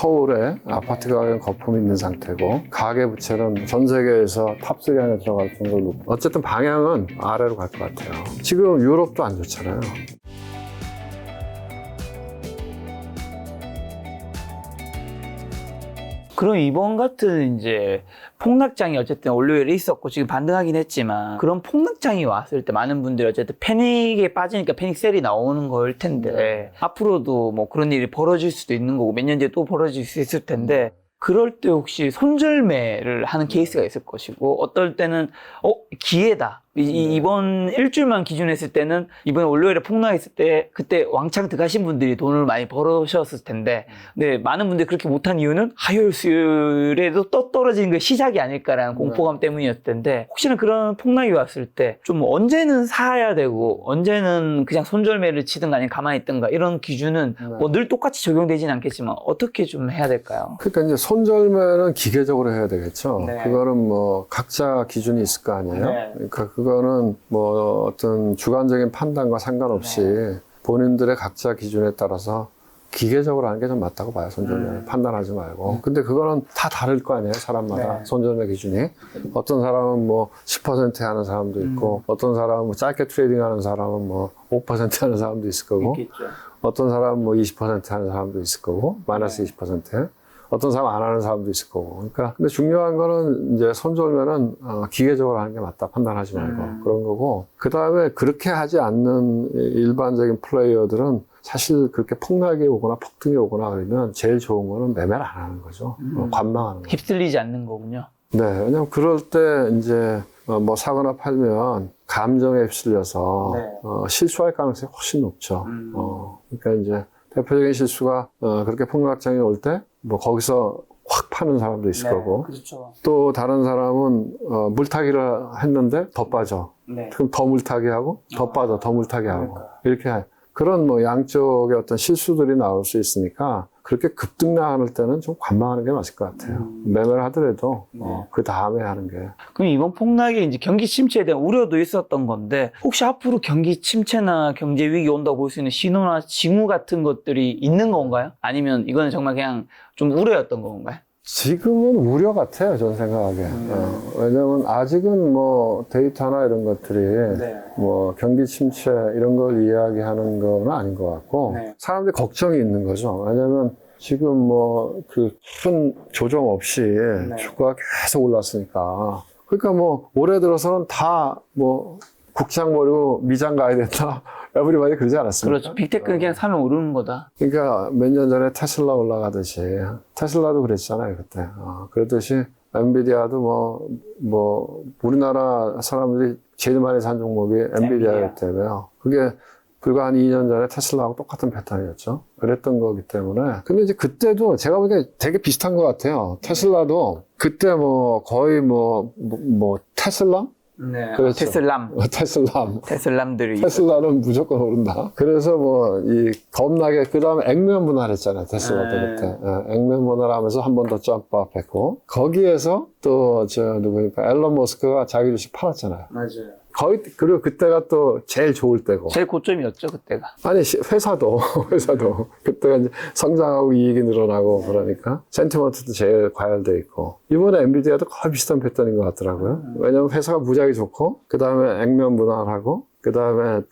서울에 아파트 가격은 거품이 있는 상태고 가계부채는 전 세계에서 탑3 안에 들어갈 정도로 높고 어쨌든 방향은 아래로 갈 것 같아요. 지금 유럽도 안 좋잖아요. 그럼 이번 같은 이제 폭락장이 어쨌든 월요일에 있었고 지금 반등하긴 했지만 그런 폭락장이 왔을 때 많은 분들이 어쨌든 패닉에 빠지니까 패닉셀이 나오는 거일 텐데 앞으로도 뭐 그런 일이 벌어질 수도 있는 거고 몇 년 뒤에 또 벌어질 수 있을 텐데 그럴 때 혹시 손절매를 하는 케이스가 있을 것이고 어떨 때는 기회다. 이번 일주일만 기준했을 때는 이번에 월요일에 폭락했을 때 그때 왕창 들어가신 분들이 돈을 많이 벌으셨을 텐데 근데 많은 분들이 그렇게 못한 이유는 화요일 수요일에도 떨어지는 게 시작이 아닐까라는 공포감 때문이었을 텐데 혹시나 그런 폭락이 왔을 때 좀 언제는 사야 되고 언제는 그냥 손절매를 치든가 아니면 가만히 있든가 이런 기준은 뭐 늘 똑같이 적용되지는 않겠지만 어떻게 좀 해야 될까요? 그러니까 이제 손절매는 기계적으로 해야 되겠죠. 네. 그거는 뭐 각자 기준이 있을 거 아니에요. 네. 그러니까 그거는 뭐 어떤 주관적인 판단과 상관없이 본인들의 각자 기준에 따라서 기계적으로 하는 게 좀 맞다고 봐요. 손절매 판단하지 말고. 근데 그거는 다 다를 거 아니에요. 사람마다 손절매 기준이. 어떤 사람은 뭐 10% 하는 사람도 있고 어떤 사람은 뭐 짧게 트레이딩 하는 사람은 뭐 5% 하는 사람도 있을 거고 있겠죠. 어떤 사람은 뭐 20% 하는 사람도 있을 거고 마이너스 20%. 어떤 사람 안 하는 사람도 있을 거고. 그러니까, 근데 중요한 거는 이제 손절매는 기계적으로 하는 게 맞다. 판단하지 말고. 그런 거고. 그 다음에 그렇게 하지 않는 일반적인 플레이어들은 사실 그렇게 폭락이 오거나 폭등이 오거나 그러면 제일 좋은 거는 매매를 안 하는 거죠. 관망하는 거. 휩쓸리지 않는 거군요. 네. 왜냐면 그럴 때 이제 뭐 사거나 팔면 감정에 휩쓸려서 실수할 가능성이 훨씬 높죠. 그러니까 이제 대표적인 실수가 그렇게 폭락장이 올 때 뭐 거기서 확 파는 사람도 있을 거고 그렇죠. 또 다른 사람은 물타기를 했는데 더 빠져. 그럼 더 물타기 하고 더 빠져, 더 물타기 하고 이렇게 그런 뭐 양쪽의 어떤 실수들이 나올 수 있으니까 그렇게 급등 나갈 때는 좀 관망하는 게 맞을 것 같아요. 매매를 하더라도 그 다음에 하는 게. 그럼 이번 폭락에 이제 경기 침체에 대한 우려도 있었던 건데 혹시 앞으로 경기 침체나 경제 위기 온다고 볼 수 있는 신호나 징후 같은 것들이 있는 건가요? 아니면 이거는 정말 그냥 좀 우려였던 건가요? 지금은 우려 같아요, 전 생각하기에. 왜냐면 아직은 뭐 데이터나 이런 것들이 뭐 경기 침체 이런 걸 이야기하는 건 아닌 것 같고 사람들이 걱정이 있는 거죠. 왜냐면 지금 뭐 그 큰 조정 없이 주가가 계속 올랐으니까. 그러니까 뭐 올해 들어서는 다 뭐 국장 버리고 미장 가야 된다. 에브리바디 그러지 않았습니까? 그렇죠. 빅테크는 그냥 사면 오르는 거다. 그러니까 몇 년 전에 테슬라 올라가듯이 테슬라도 그랬잖아요 그때. 그러듯이 엔비디아도 뭐 우리나라 사람들이 제일 많이 산 종목이 엔비디아였다며요. 그게 불과 한 2년 전에 테슬라하고 똑같은 패턴이었죠. 그랬던 거기 때문에. 근데 이제 그때도 제가 보기에 되게 비슷한 것 같아요. 테슬라도 그때 뭐 거의 뭐 테슬라? 그렇죠. 테슬람들이 테슬라는 무조건 오른다. 그래서 뭐 이 겁나게 그 다음에 액면 분할했잖아요. 테슬라도 그때 액면 분할하면서 한 번 더 점프업했고 거기에서 또 누구니까 앨런 머스크가 자기 주식 팔았잖아요. 맞아요. 거의 그리고 그때가 또 제일 좋을 때고. 제일 고점이었죠 그때가. 아니 회사도 그때가 이제 성장하고 이익이 늘어나고 그러니까 센티먼트도 제일 과열돼 있고 이번에 엔비디아도 거의 비슷한 패턴인 것 같더라고요. 왜냐면 회사가 무지하게 좋고 그 다음에 액면 분할하고 그 다음에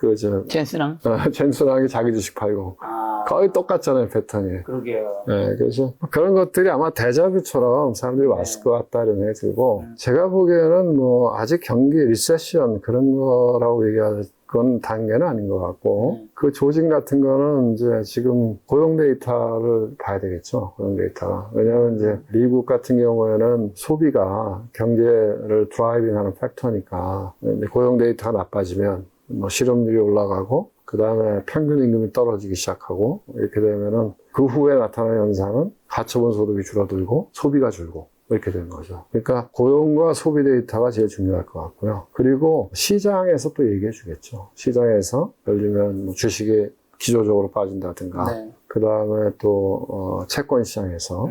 젠슨랑이 자기 주식 팔고 거의 똑같잖아요 패턴이. 그러게요. 네, 그래서 그런 것들이 아마 데자뷰처럼 사람들이 왔을 것 같다 이런 생각이 들고 제가 보기에는 뭐 아직 경기 리세션 그런 거라고 얘기할 그건 단계는 아닌 것 같고 그 조짐 같은 거는 이제 지금 고용 데이터를 봐야 되겠죠. 고용 데이터가. 왜냐하면 이제 미국 같은 경우에는 소비가 경제를 드라이빙하는 팩터니까 고용 데이터가 나빠지면 뭐 실업률이 올라가고 그 다음에 평균 임금이 떨어지기 시작하고 이렇게 되면은 그 후에 나타나는 현상은 가처분 소득이 줄어들고 소비가 줄고 이렇게 되는 거죠. 그러니까 고용과 소비 데이터가 제일 중요할 것 같고요. 그리고 시장에서 또 얘기해 주겠죠. 시장에서 예를 들면 뭐 주식이 기조적으로 빠진다든가 그 다음에 또 채권 시장에서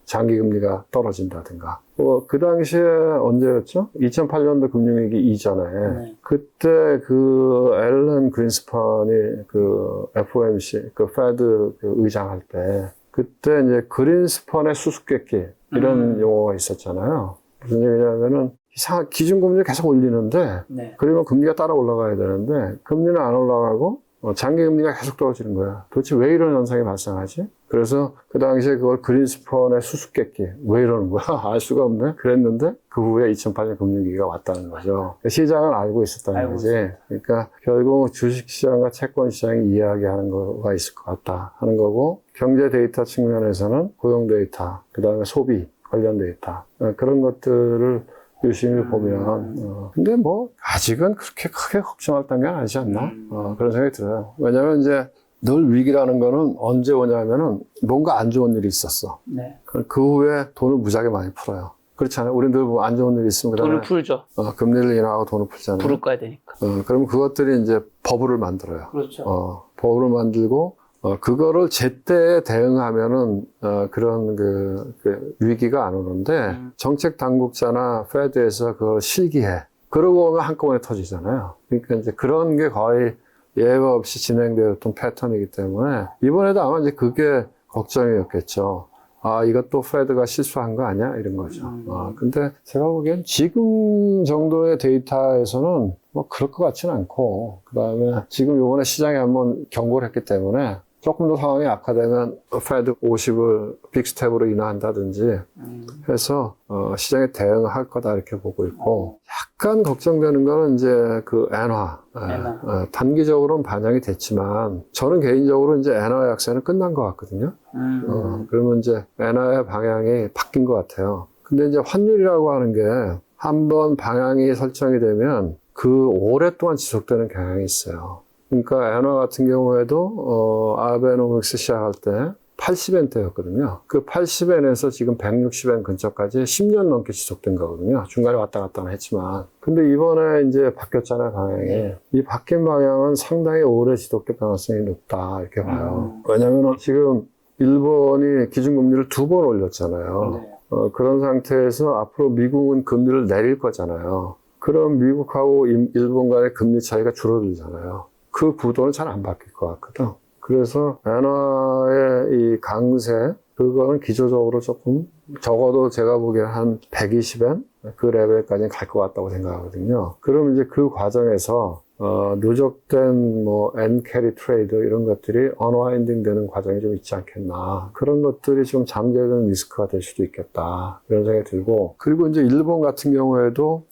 장기금리가 떨어진다든가 그 당시에 언제였죠? 2008년도 금융위기 이전에 그때 그 앨런 그린스판이 그 FOMC 그 페드 그 의장할 때 그때 이제 그린스펀의 수수께끼 이런 용어가 있었잖아요. 무슨 얘기냐면은 기준금리를 계속 올리는데 네. 그러면 금리가 따라 올라가야 되는데 금리는 안 올라가고 장기금리가 계속 떨어지는 거야. 도대체 왜 이런 현상이 발생하지? 그래서 그 당시에 그걸 그린스펀의 수수께끼 왜 이러는 거야? 알 수가 없네. 그랬는데 그 후에 2008년 금융위기가 왔다는 거죠. 시장은 알고 있었다는 거지. 그러니까 결국 주식시장과 채권시장이 이야기하는 거가 있을 것 같다 하는 거고, 경제 데이터 측면에서는 고용 데이터, 그 다음에 소비 관련 데이터, 그런 것들을 유심히 보면, 근데 뭐, 아직은 그렇게 크게 걱정할 단계는 아니지 않나? 그런 생각이 들어요. 왜냐면 이제 늘 위기라는 거는 언제 오냐면은 뭔가 안 좋은 일이 있었어. 네. 그 후에 돈을 무지하게 많이 풀어요. 그렇잖아요. 우리 늘 뭐 안 좋은 일이 있으면 그다음에 돈을 풀죠. 금리를 인하하고 돈을 풀잖아요. 부를 거야 되니까. 그럼 그것들이 이제 버블을 만들어요. 그렇죠. 버블을 만들고, 그거를 제때 대응하면은, 그런 그 위기가 안 오는데, 정책 당국자나 페드에서 그걸 실기해. 그러고 오면 한꺼번에 터지잖아요. 그러니까 이제 그런 게 거의 예외 없이 진행되었던 패턴이기 때문에, 이번에도 아마 이제 그게 걱정이었겠죠. 이것도 페드가 실수한 거 아니야? 이런 거죠. 근데 제가 보기엔 지금 정도의 데이터에서는 뭐 그럴 것 같지는 않고, 그 다음에 지금 요번에 시장에 한번 경고를 했기 때문에 조금 더 상황이 악화되면 페드 50을 빅스텝으로 인하한다든지 해서 시장에 대응할 거다 이렇게 보고 있고, 약간 걱정되는 거는 이제 그 엔화. 단기적으로는 반영이 됐지만 저는 개인적으로 이제 엔화 약세는 끝난 것 같거든요. 그러면 이제 엔화의 방향이 바뀐 것 같아요. 근데 이제 환율이라고 하는 게 한번 방향이 설정이 되면 그 오랫동안 지속되는 경향이 있어요. 그러니까 엔화 같은 경우에도 아베노믹스 시작할 때 80엔대였거든요. 그 80엔에서 지금 160엔 근처까지 10년 넘게 지속된 거거든요. 중간에 왔다 갔다 했지만. 근데 이번에 이제 바뀌었잖아요, 방향이. 이 바뀐 방향은 상당히 오래 지속될 가능성이 높다, 이렇게 봐요. 왜냐면은 지금 일본이 기준금리를 2번 올렸잖아요. 그런 상태에서 앞으로 미국은 금리를 내릴 거잖아요. 그럼 미국하고 일본 간의 금리 차이가 줄어들잖아요. 그 구도는 잘 안 바뀔 것 같거든. 그래서 엔화의 이 강세, 그거는 기초적으로 조금, 적어도 제가 보기에 한 120엔? 그 레벨까지는 갈 것 같다고 생각하거든요. 그럼 이제 그 과정에서, 누적된 뭐, 엔캐리 트레이드 이런 것들이 언와인딩 되는 과정이 좀 있지 않겠나. 그런 것들이 좀 잠재된 리스크가 될 수도 있겠다. 이런 생각이 들고. 그리고 이제 일본 같은 경우에도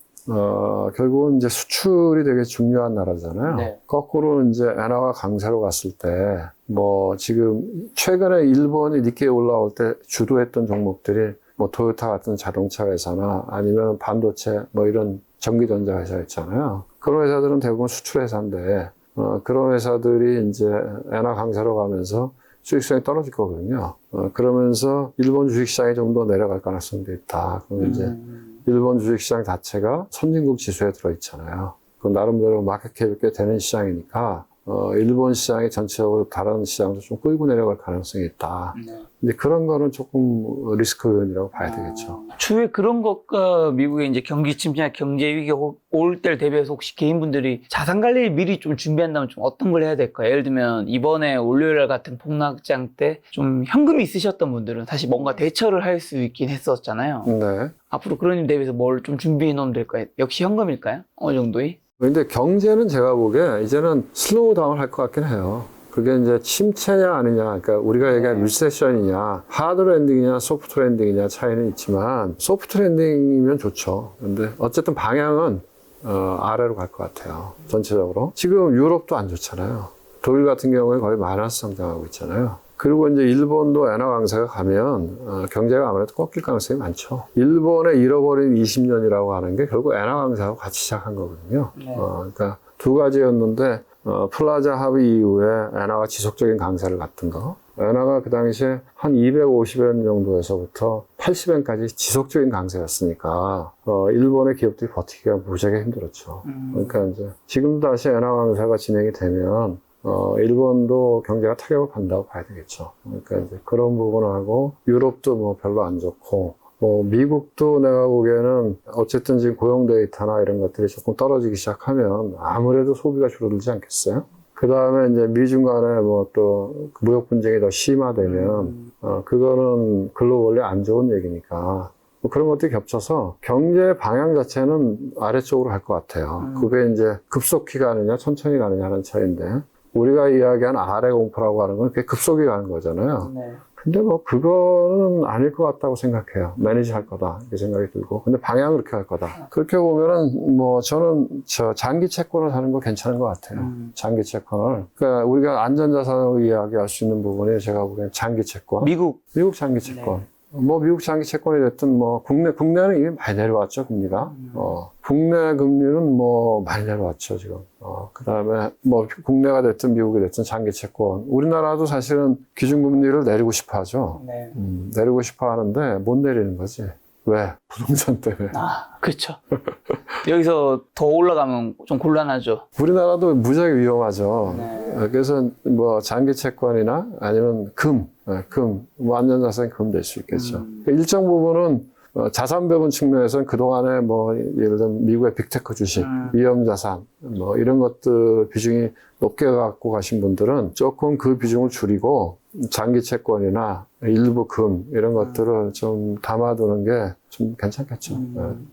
결국은 이제 수출이 되게 중요한 나라잖아요. 네. 거꾸로 이제 엔화가 강세로 갔을 때, 뭐 지금 최근에 일본이 니케이 올라올 때 주도했던 종목들이 뭐 토요타 같은 자동차 회사나 아니면 반도체 뭐 이런 전기전자 회사 있잖아요. 그런 회사들은 대부분 수출 회사인데, 그런 회사들이 이제 엔화 강세로 가면서 수익성이 떨어질 거거든요. 그러면서 일본 주식시장이 좀 더 내려갈 가능성도 있다. 그럼 이제 일본 주식시장 자체가 선진국 지수에 들어있잖아요. 그 나름대로 마켓캡이 꽤 되는 시장이니까 일본 시장이 전체적으로 다른 시장도 좀 끌고 내려갈 가능성이 있다. 근데 그런 거는 조금 리스크 요인이라고 봐야 되겠죠. 추후에 그런 것과 미국의 이제 경기 침체나 경제 위기가 올 때를 대비해서 혹시 개인분들이 자산 관리를 미리 좀 준비한다면 좀 어떤 걸 해야 될까요? 예를 들면 이번에 월요일 같은 폭락장 때 좀 현금이 있으셨던 분들은 사실 뭔가 대처를 할 수 있긴 했었잖아요. 네. 앞으로 그런 일 대비해서 뭘 좀 준비해 놓으면 될까요? 역시 현금일까요? 어느 정도의? 근데 경제는 제가 보기에 이제는 슬로우 다운 할 것 같긴 해요. 그게 이제 침체냐 아니냐, 그러니까 우리가 얘기하는 리세션이냐, 하드 랜딩이냐, 소프트 랜딩이냐 차이는 있지만, 소프트 랜딩이면 좋죠. 근데 어쨌든 방향은 아래로 갈 것 같아요. 전체적으로. 지금 유럽도 안 좋잖아요. 독일 같은 경우에 거의 마이너스 성장하고 있잖아요. 그리고 이제 일본도 엔화 강세가 가면 경제가 아무래도 꺾일 가능성이 많죠. 일본의 잃어버린 20년이라고 하는 게 결국 엔화 강세하고 같이 시작한 거거든요. 그러니까 두 가지였는데 플라자 합의 이후에 엔화가 지속적인 강세를 갔던 거. 엔화가 그 당시에 한 250엔 정도에서부터 80엔까지 지속적인 강세였으니까 일본의 기업들이 버티기가 무지하게 힘들었죠. 그러니까 이제 지금도 다시 엔화 강세가 진행이 되면 일본도 경제가 타격을 받는다고 봐야 되겠죠. 그러니까 이제 그런 부분하고 유럽도 뭐 별로 안 좋고 뭐 미국도 내가 보기에는 어쨌든 지금 고용 데이터나 이런 것들이 조금 떨어지기 시작하면 아무래도 소비가 줄어들지 않겠어요? 그 다음에 이제 미중 간에 뭐 또 무역 분쟁이 더 심화되면, 그거는 글로벌리 안 좋은 얘기니까. 뭐 그런 것들이 겹쳐서 경제 방향 자체는 아래쪽으로 갈 것 같아요. 그게 이제 급속히 가느냐, 천천히 가느냐는 차이인데, 우리가 이야기하는 아래 공포라고 하는 건 그게 급속히 가는 거잖아요. 네. 근데 뭐 그거는 아닐 것 같다고 생각해요. 매니지 할 거다 이렇게 생각이 들고, 근데 방향은 그렇게 할 거다. 그렇게 보면은 뭐 저는 저 장기 채권을 사는 거 괜찮은 것 같아요. 장기 채권을. 그러니까 우리가 안전자산으로 이야기할 수 있는 부분이 제가 보기엔 장기 채권, 미국. 장기 채권. 뭐 미국 장기 채권이 됐든 뭐 국내는 이미 많이 내려왔죠, 금리가. 국내 금리는 뭐 많이 내려왔죠, 지금. 그다음에 뭐 국내가 됐든 미국이 됐든 장기 채권. 우리나라도 사실은 기준금리를 내리고 싶어 하죠. 네. 내리고 싶어 하는데 못 내리는 거지. 왜? 부동산 때문에. 그렇죠. 여기서 더 올라가면 좀 곤란하죠. 우리나라도 무지하게 위험하죠. 네. 그래서 뭐 장기 채권이나 아니면 뭐 안전자산이 금 될 수 있겠죠. 일정 부분은 자산 배분 측면에서는 그동안에 뭐 예를 들면 미국의 빅테크 주식, 위험자산 뭐 이런 것들 비중이 높게 갖고 가신 분들은 조금 그 비중을 줄이고 장기 채권이나 일부 금 이런 것들을 좀 담아두는 게 좀 괜찮겠죠.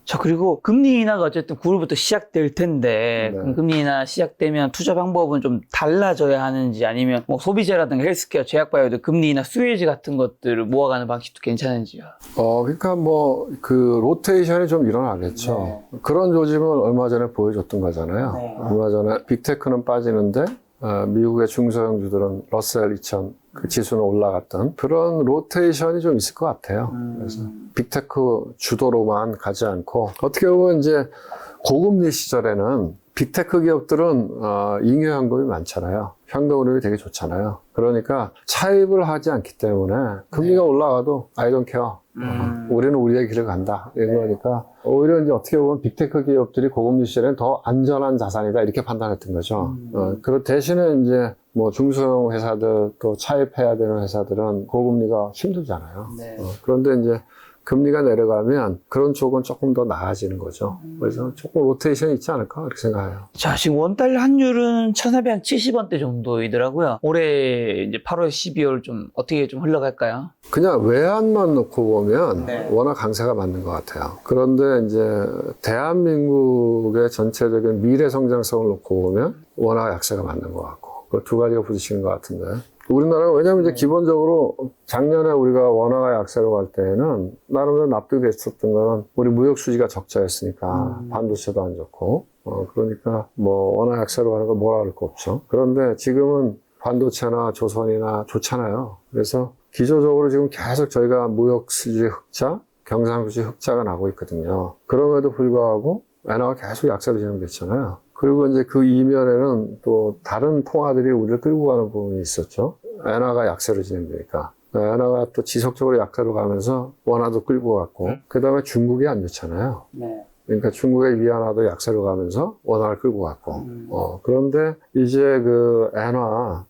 자, 그리고 금리 인하가 어쨌든 9월부터 시작될 텐데, 네. 그럼 금리 인하 시작되면 투자 방법은 좀 달라져야 하는지, 아니면 뭐 소비재라든가 헬스케어, 제약바이오도 금리 인하 수혜지 같은 것들을 모아가는 방식도 괜찮은지요? 그러니까 뭐 그 로테이션이 좀 일어나겠죠. 그런 조짐을 얼마 전에 보여줬던 거잖아요. 네. 얼마 전에 빅테크는 빠지는데 미국의 중소형주들은 러셀 2000 그 지수는 올라갔던 그런 로테이션이 좀 있을 것 같아요. 그래서 빅테크 주도로만 가지 않고, 어떻게 보면 이제 고금리 시절에는 빅테크 기업들은 잉여 현금이 많잖아요. 현금흐름이 되게 좋잖아요. 그러니까 차입을 하지 않기 때문에 금리가 올라가도 I don't care. 우리는 우리의 길을 간다. 이러니까 오히려 이제 어떻게 보면 빅테크 기업들이 고금리 시절에는 더 안전한 자산이다 이렇게 판단했던 거죠. 그 대신에 이제 뭐 중소형 회사들 또 차입해야 되는 회사들은 고금리가 힘들잖아요. 네. 그런데 이제 금리가 내려가면 그런 쪽은 조금 더 나아지는 거죠. 그래서 조금 로테이션이 있지 않을까 그렇게 생각해요. 자, 지금 원달러 환율은 1,470원대 정도이더라고요. 올해 이제 8월, 12월 좀 어떻게 좀 흘러갈까요? 그냥 외환만 놓고 보면 네. 워낙 강세가 맞는 것 같아요. 그런데 이제 대한민국의 전체적인 미래 성장성을 놓고 보면 워낙 약세가 맞는 것 같고, 그 두 가지가 부딪히는 것 같은데, 우리나라가 왜냐하면 이제 기본적으로 작년에 우리가 원화가 약세로 갈 때는 나름대로 납득이 됐었던 거는 우리 무역 수지가 적자였으니까 반도체도 안 좋고, 그러니까 뭐 원화 약세로 가는 건 뭐라 할 거 없죠. 그런데 지금은 반도체나 조선이나 좋잖아요. 그래서 기조적으로 지금 계속 저희가 무역 수지 흑자, 경상 수지 흑자가 나고 있거든요. 그럼에도 불구하고 엔화가 계속 약세로 진행됐잖아요. 그리고 이제 그 이면에는 또 다른 통화들이 우리를 끌고 가는 부분이 있었죠. 엔화가 약세로 진행되니까. 엔화가 또 지속적으로 약세로 가면서 원화도 끌고 갔고, 그 다음에 중국이 안 좋잖아요. 네. 그러니까 중국의 위안화도 약세로 가면서 원화를 끌고 갔고, 그런데 이제 그 엔화,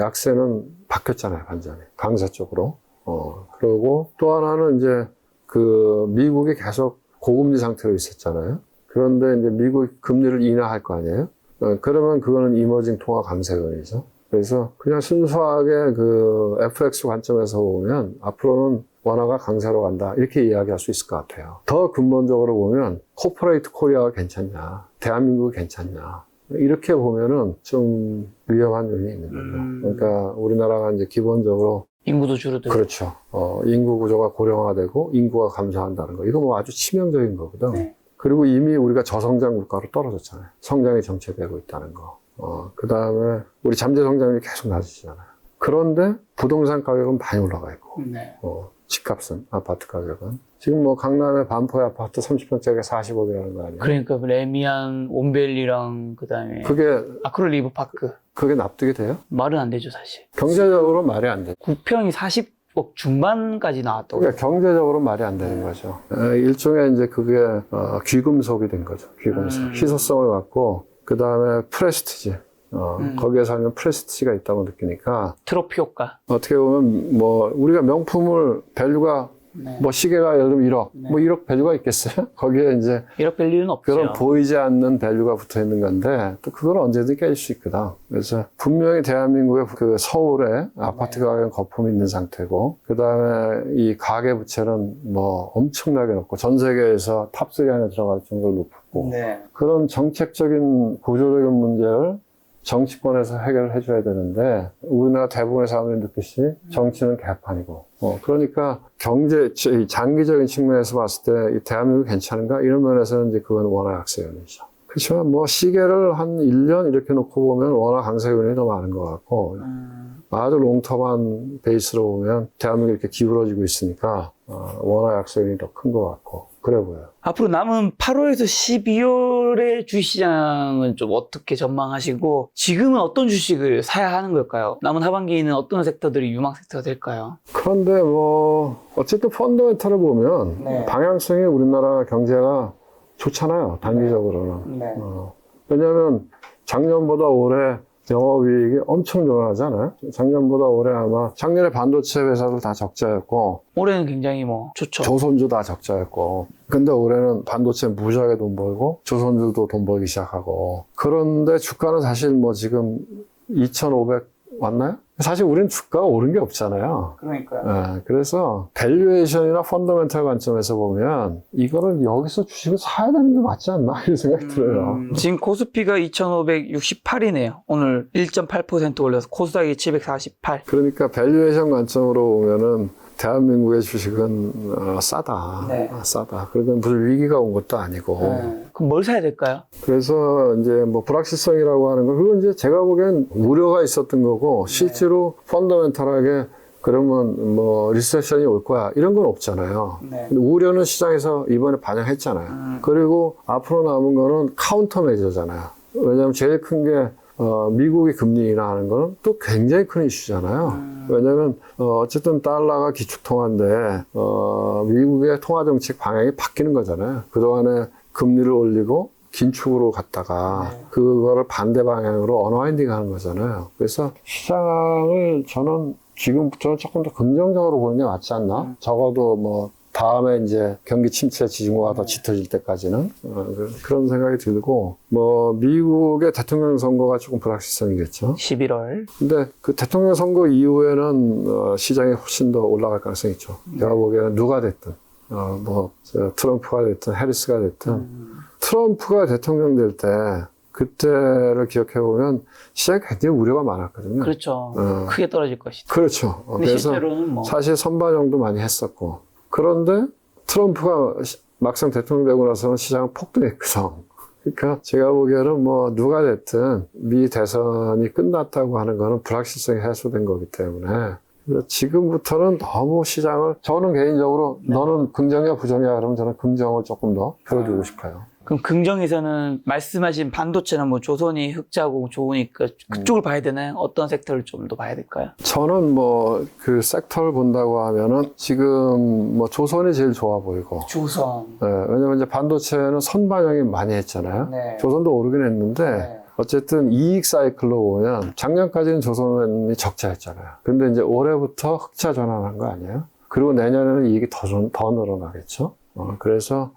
약세는 바뀌었잖아요, 완전히. 강세 쪽으로. 그리고 또 하나는 이제 그 미국이 계속 고금리 상태로 있었잖아요. 그런데 이제 미국 금리를 인하할 거 아니에요? 그러면 그거는 이머징 통화 강세권이죠. 그래서 그냥 순수하게 그 FX 관점에서 보면 앞으로는 원화가 강세로 간다 이렇게 이야기할 수 있을 것 같아요. 더 근본적으로 보면 코퍼레이트 코리아가 괜찮냐, 대한민국이 괜찮냐, 이렇게 보면은 좀 위험한 요인이 있는 거죠. 그러니까 우리나라가 이제 기본적으로 인구도 줄어들고. 그렇죠. 인구 구조가 고령화되고 인구가 감소한다는 거, 이거 뭐 아주 치명적인 거거든. 네. 그리고 이미 우리가 저성장 국가로 떨어졌잖아요. 성장이 정체되고 있다는 거. 그 다음에 우리 잠재 성장률이 계속 낮아지잖아요. 그런데 부동산 가격은 많이 올라가 있고, 네. 집값은, 아파트 가격은. 지금 뭐 강남의 반포의 아파트 30평짜리가 40억이라는 거 아니에요? 그러니까 레미안, 온벨리랑 그다음에 그게 아크릴 리버파크. 그게 납득이 돼요? 말은 안 되죠, 사실. 경제적으로 말이 안 돼. 9평이 40억 중반까지 나왔다고. 그러니까 경제적으로 말이 안 되는 거죠. 일종의 이제 그게 귀금속이 된 거죠. 귀금속. 희소성을 갖고, 그 다음에 프레스티지. 거기에 살면 프레스티지가 있다고 느끼니까, 트로피 효과. 어떻게 보면 뭐 우리가 명품을 밸류가 네. 뭐 시계가 예를 들면 1억, 네. 뭐 1억 밸류가 있겠어요? 거기에 이제 1억 밸류는 없죠. 그런 보이지 않는 밸류가 붙어 있는 건데 또 그건 언제든 깨질 수 있거든. 그래서 분명히 대한민국의 그 서울에 아파트 가격은 거품이 있는 상태고 그 다음에 이 가계 부채는 뭐 엄청나게 높고 전 세계에서 탑3 안에 들어갈 정도로 높고 네. 그런 정책적인 구조적인 문제를 정치권에서 해결을 해줘야 되는데 우리나라 대부분의 사람들이 느끼시 정치는 개판이고 그러니까 경제 장기적인 측면에서 봤을 때 이 대한민국이 괜찮은가 이런 면에서는 이제 그건 워낙 약세 요인이죠. 그렇지만 뭐 시계를 한 1년 이렇게 놓고 보면 워낙 강세 요인이 더 많은 것 같고 아주 롱텀한 베이스로 보면 대한민국이 이렇게 기울어지고 있으니까 워낙 약세 요인이 더 큰 것 같고 그래 보여요. 앞으로 남은 8월에서 12월의 주식시장은 좀 어떻게 전망하시고 지금은 어떤 주식을 사야 하는 걸까요? 남은 하반기에는 어떤 섹터들이 유망 섹터가 될까요? 그런데 뭐 어쨌든 펀더멘털을 보면 네. 방향성이 우리나라 경제가 좋잖아요. 단기적으로는. 네. 왜냐하면 작년보다 올해 영업이익이 엄청 늘어나잖아요. 작년보다 올해 아마 작년에 반도체 회사들 다 적자였고 올해는 굉장히 뭐 좋죠. 조선주 다 적자였고 근데 올해는 반도체 무지하게 돈 벌고 조선주도 돈 벌기 시작하고 그런데 주가는 사실 뭐 지금 2,500 왔나요? 사실 우리는 주가가 오른 게 없잖아요. 그러니까요. 그래서 밸류에이션이나 펀더멘털 관점에서 보면 이거는 여기서 주식을 사야 되는 게 맞지 않나 이런 생각이 들어요. 지금 코스피가 2,568이네요. 오늘 1.8% 올려서 코스닥이 748. 그러니까 밸류에이션 관점으로 보면은 대한민국의 주식은 싸다. 네. 싸다. 그러니까 무슨 위기가 온 것도 아니고. 그럼 뭘 사야 될까요? 그래서 이제 뭐 불확실성이라고 하는 건 그건 이제 제가 보기엔 우려가 있었던 거고 실제로 펀더멘털하게 그러면 뭐 리세션이 올 거야 이런 건 없잖아요. 네. 근데 우려는 시장에서 이번에 반영했잖아요. 그리고 앞으로 남은 거는 카운터 메저잖아요. 왜냐하면 제일 큰 게 미국이 금리 인하하는 거는 또 굉장히 큰 이슈잖아요. 왜냐하면 어쨌든 달러가 기축통화인데 미국의 통화정책 방향이 바뀌는 거잖아요. 그동안에 금리를 올리고 긴축으로 갔다가 그거를 반대 방향으로 언와인딩 하는 거잖아요. 그래서 시장을 저는 지금부터는 조금 더 긍정적으로 보는 게 맞지 않나? 적어도 뭐 다음에 이제 경기 침체 징후가 더 짙어질 때까지는 그런 생각이 들고 뭐 미국의 대통령 선거가 조금 불확실성이겠죠. 11월. 근데 그 대통령 선거 이후에는 시장이 훨씬 더 올라갈 가능성이 있죠. 제가 보기에는 누가 됐든 트럼프가 됐든 해리스가 됐든 트럼프가 대통령 될 때 그때를 기억해 보면 시장에 굉장히 우려가 많았거든요. 그렇죠. 크게 떨어질 것이다. 그렇죠. 근데 그래서 실제로는 뭐 사실 선반영도 많이 했었고 그런데 트럼프가 막상 대통령 되고 나서는 시장은 폭등했거든. 그러니까 제가 보기에는 뭐 누가 됐든 미 대선이 끝났다고 하는 거는 불확실성이 해소된 거기 때문에 지금부터는 너무 시장을 저는 개인적으로 너는 긍정이야 부정이야 그러면 저는 긍정을 조금 더 보여주고 싶어요. 그럼 긍정에서는 말씀하신 반도체나 뭐 조선이 흑자고 좋으니까 그쪽을 봐야 되나요? 어떤 섹터를 좀 더 봐야 될까요? 저는 뭐 그 섹터를 본다고 하면은 지금 뭐 조선이 제일 좋아 보이고 조선. 왜냐면 이제 반도체는 선반영이 많이 했잖아요. 네. 조선도 오르긴 했는데 어쨌든 이익 사이클로 보면 작년까지는 조선이 적자였잖아요. 근데 이제 올해부터 흑자 전환한 거 아니에요? 그리고 내년에는 이익이 더 늘어나겠죠. 그래서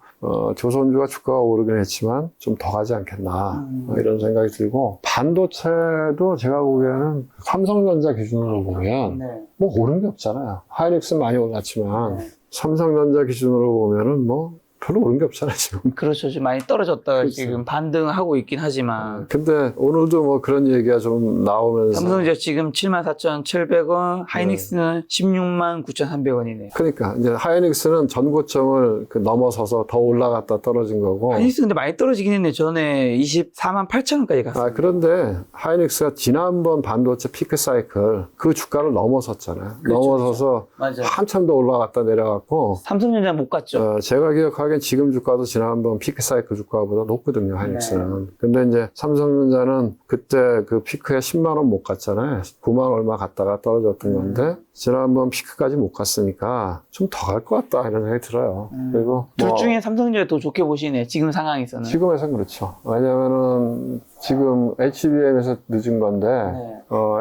조선주가 주가가 오르긴 했지만 좀 더 가지 않겠나 이런 생각이 들고 반도체도 제가 보기에는 삼성전자 기준으로 보면 뭐 오른 게 없잖아요. 하이닉스는 많이 올랐지만 삼성전자 기준으로 보면은 뭐 별로 오른 게 없잖아요, 지금. 그렇죠. 지금 많이 떨어졌다가 그렇죠. 지금 반등하고 있긴 하지만. 근데 오늘도 뭐 그런 얘기가 좀 나오면서. 삼성전자 지금 74,700원, 하이닉스는 169,300원이네요. 그러니까 이제 하이닉스는 전고점을 넘어서서 더 올라갔다 떨어진 거고. 하이닉스 근데 많이 떨어지긴 했네. 전에 248,000원까지 갔어요. 그런데 하이닉스가 지난번 반도체 피크 사이클 그 주가를 넘어섰잖아요. 그렇죠, 넘어서서 맞아요. 한참 더 올라갔다 내려갔고. 삼성전자 못 갔죠. 제가 기억하기엔 지금 주가도 지난번 피크 사이클 주가보다 높거든요, 하이닉스는. 근데 이제 삼성전자는 그때 그 피크에 10만 원 못 갔잖아요. 9만 원 얼마 갔다가 떨어졌던 건데, 지난번 피크까지 못 갔으니까 좀 더 갈 것 같다, 이런 생각이 들어요. 그리고 둘 중에 삼성전자 더 좋게 보시네, 지금 상황에서는. 지금에선 그렇죠. 왜냐면은 지금 HBM에서 늦은 건데,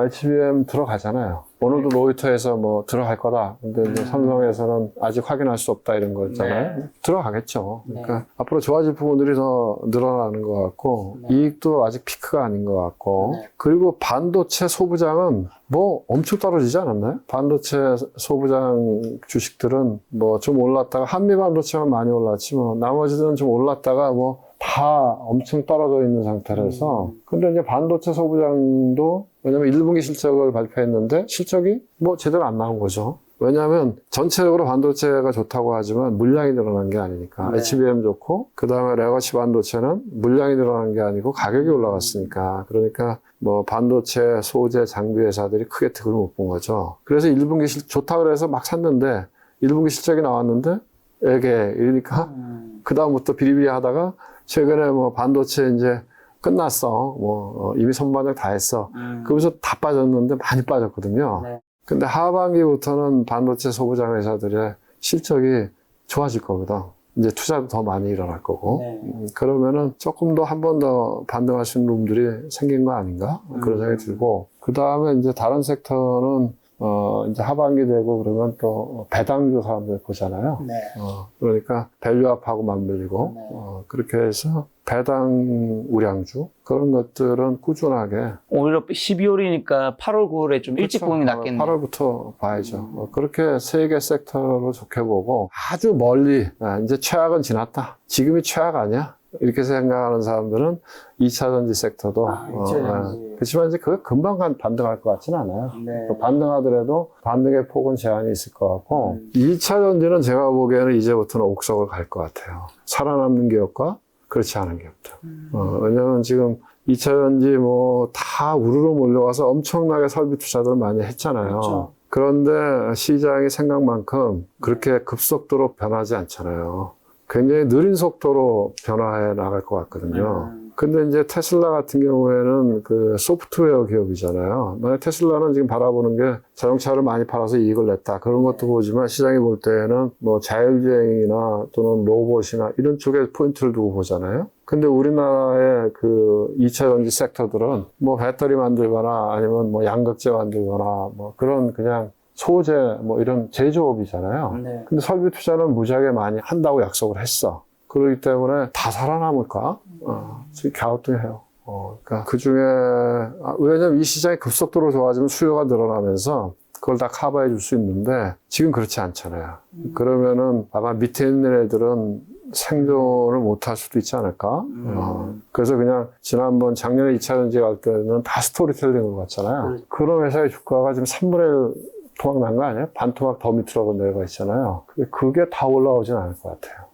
HBM 들어가잖아요. 오늘도 로이터에서 뭐 들어갈 거다. 근데 이제 삼성에서는 아직 확인할 수 없다 이런 거 있잖아요. 네. 들어가겠죠. 그러니까 네. 앞으로 좋아질 부분들이 더 늘어나는 것 같고 네. 이익도 아직 피크가 아닌 것 같고 네. 그리고 반도체 소부장은 뭐 엄청 떨어지지 않았나요? 반도체 소부장 주식들은 뭐 좀 올랐다가 한미 반도체만 많이 올랐지 뭐 나머지들은 좀 올랐다가 뭐 다 엄청 떨어져 있는 상태라서 근데 이제 반도체 소부장도 왜냐면 1분기 실적을 발표했는데 실적이 뭐 제대로 안 나온 거죠. 왜냐하면 전체적으로 반도체가 좋다고 하지만 물량이 늘어난 게 아니니까 네. HBM 좋고 그 다음에 레거시 반도체는 물량이 늘어난 게 아니고 가격이 올라갔으니까 그러니까 뭐 반도체 소재 장비 회사들이 크게 득을 못 본 거죠. 그래서 1분기 좋다 그래서 막 샀는데 1분기 실적이 나왔는데 이게 이러니까 그 다음부터 비리비리 하다가 최근에 뭐 반도체 이제 끝났어. 뭐 이미 선반영 다 했어. 그러면서 다 빠졌는데 많이 빠졌거든요. 네. 근데 하반기부터는 반도체 소부장 회사들의 실적이 좋아질 거거든. 이제 투자도 더 많이 일어날 거고. 네. 그러면은 조금 더 한 번 더 반등할 수 있는 룸들이 생긴 거 아닌가? 그런 생각이 들고. 그 다음에 이제 다른 섹터는 이제 하반기 되고 그러면 또 배당주 사람들 보잖아요. 네. 그러니까 밸류업하고 맞물리고, 네. 그렇게 해서 배당 우량주 그런 것들은 꾸준하게 오히려 12월이니까 8월, 9월에 좀 일찍 보는 게 낫겠네요. 8월부터 봐야죠. 그렇게 세 개 섹터로 좋게 보고 아주 멀리 이제 최악은 지났다. 지금이 최악 아니야? 이렇게 생각하는 사람들은 2차 전지 섹터도 2차 전지. 그렇지만 이제 그거 금방 반등할 것 같지는 않아요. 네. 또 반등하더라도 반등의 폭은 제한이 있을 것 같고 2차 전지는 제가 보기에는 이제부터는 옥석을 갈 것 같아요. 살아남는 기업과 그렇지 않은 기업들. 왜냐면 지금 2차 전지 뭐 다 우르르 몰려와서 엄청나게 설비 투자들을 많이 했잖아요. 그렇죠. 그런데 시장이 생각만큼 그렇게 급속도로 변하지 않잖아요. 굉장히 느린 속도로 변화해 나갈 것 같거든요. 근데 이제 테슬라 같은 경우에는 그 소프트웨어 기업이잖아요. 만약 테슬라는 지금 바라보는 게 자동차를 많이 팔아서 이익을 냈다. 그런 것도 보지만 시장이 볼 때는 뭐 자율주행이나 또는 로봇이나 이런 쪽에 포인트를 두고 보잖아요. 근데 우리나라의 그 2차 전지 섹터들은 뭐 배터리 만들거나 아니면 뭐 양극재 만들거나 뭐 그런 그냥 소재 뭐 이런 제조업이잖아요. 네. 근데 설비 투자는 무지하게 많이 한다고 약속을 했어. 그렇기 때문에 다 살아남을까? 지금 갸우뚱해요. 그러니까 그 중에, 왜냐면 이 시장이 급속도로 좋아지면 수요가 늘어나면서 그걸 다 커버해 줄 수 있는데 지금 그렇지 않잖아요. 그러면은 아마 밑에 있는 애들은 생존을 못 할 수도 있지 않을까? 그래서 그냥 지난번 작년에 2차 전지 갈 때는 다 스토리텔링으로 갔잖아요. 그런 회사의 주가가 지금 3분의 1 토막 난 거 아니에요? 반토막 더 밑으로 내려가 있잖아요. 그게 다 올라오진 않을 것 같아요.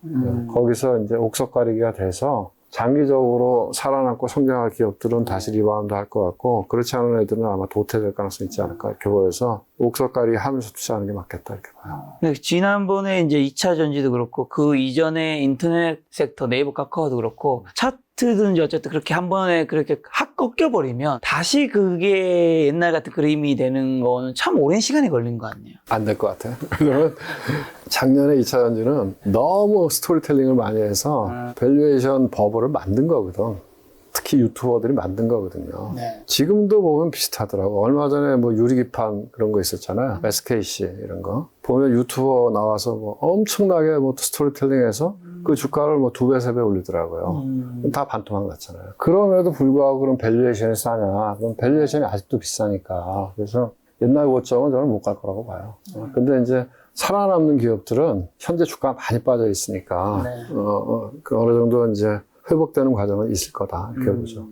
거기서 이제 옥석 가리기가 돼서 장기적으로 살아남고 성장할 기업들은 다시 리바운드 할 것 같고 그렇지 않은 애들은 아마 도태될 가능성이 있지 않을까 이렇게 보여서 옥석 가리기 하면서 투자하는 게 맞겠다 이렇게 봐요. 네, 지난번에 이제 2차 전지도 그렇고 그 이전에 인터넷 섹터 네이버 카카오도 그렇고 차트든지 어쨌든 그렇게 한 번에 그렇게 확 꺾여버리면 다시 그게 옛날 같은 그림이 되는 거는 참 오랜 시간이 걸린 것 같네요. 안 될 것 같아요. 왜냐면 작년에 2차 전지는 너무 스토리텔링을 많이 해서 밸류에이션 버블을 만든 거거든. 특히 유튜버들이 만든 거거든요. 네. 지금도 보면 비슷하더라고. 얼마 전에 뭐 유리기판 그런 거 있었잖아요. SKC 이런 거. 보면 유튜버 나와서 뭐 엄청나게 뭐 스토리텔링해서 그 주가를 뭐 2배, 3배 올리더라고요. 다 반토막 났잖아요. 그럼에도 불구하고 그럼 밸류에이션이 싸냐. 그럼 밸류에이션이 아직도 비싸니까. 그래서 옛날 고점은 저는 못 갈 거라고 봐요. 근데 이제 살아남는 기업들은 현재 주가가 많이 빠져 있으니까, 네. 그 어느 정도 이제 회복되는 과정은 있을 거다. 이렇게 보죠.